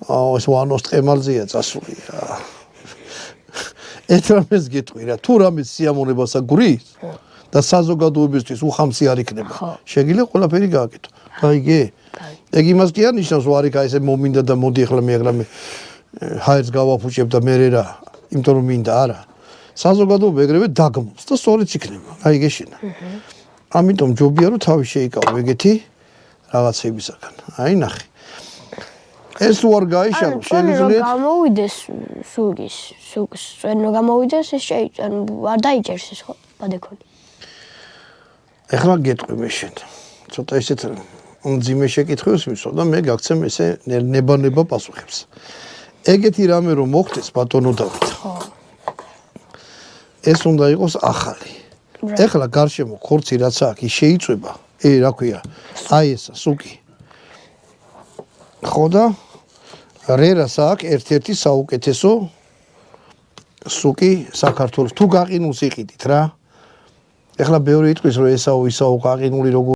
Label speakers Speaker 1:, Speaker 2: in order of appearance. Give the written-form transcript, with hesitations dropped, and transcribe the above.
Speaker 1: ეს ვანოს ტყემალზეა წასული რა. ეთრამეს გეტყვი რა, თუ რამე სიამოვნებას აგვრის და საზოგადოებისთვის უხამსი არ იქნება. შეგიძლია ყველაფერი გააკეთო. გაიგე? ეგ იმას კი არ ნიშნავს, ვარ იქ ესე მომინდა და მოდი ახლა მე ჰაერს გავაფუჭებ და მე რა, იმიტომ რომ მინდა არა. საზოგადოება ეგრევე დაგმოს და სწორიც იქნება. გაიგე შენ. ამიტომ ჯობია რომ თავი შეიკავო ეგეთი რაღაცებისაგან. აი ნახე. ეს თუ არ გაიშალო, შეგიძლიათ
Speaker 2: გამოვიდეს სუგის, წვენო გამოვიდეს, ეს არ დაიჭერს ეს ხო, ბადეკონი.
Speaker 1: ეხლა გეტყვი მე შენ. ცოტა ისეთ მძიმე შეკითხვებს მისვა და მე გაგცემ ესე ნება პასუხებს. ეგეთი რამე რომ მოხდეს ბატონო დავით. ხო. ეს უნდა იყოს ახალი. ეხლა გარშემო ხორცი რაც აქვს, ის შეიწვება. რა ქვია? აი ესა სუკი. ხო და რერას აქვს ერთ-ერთი საუკეთესო სუკი საქართველოს. თუ გაყინულს იყიდით რა. ეხლა ბევრი იტყვის რომ ესაო ისაო გაყინული როგორ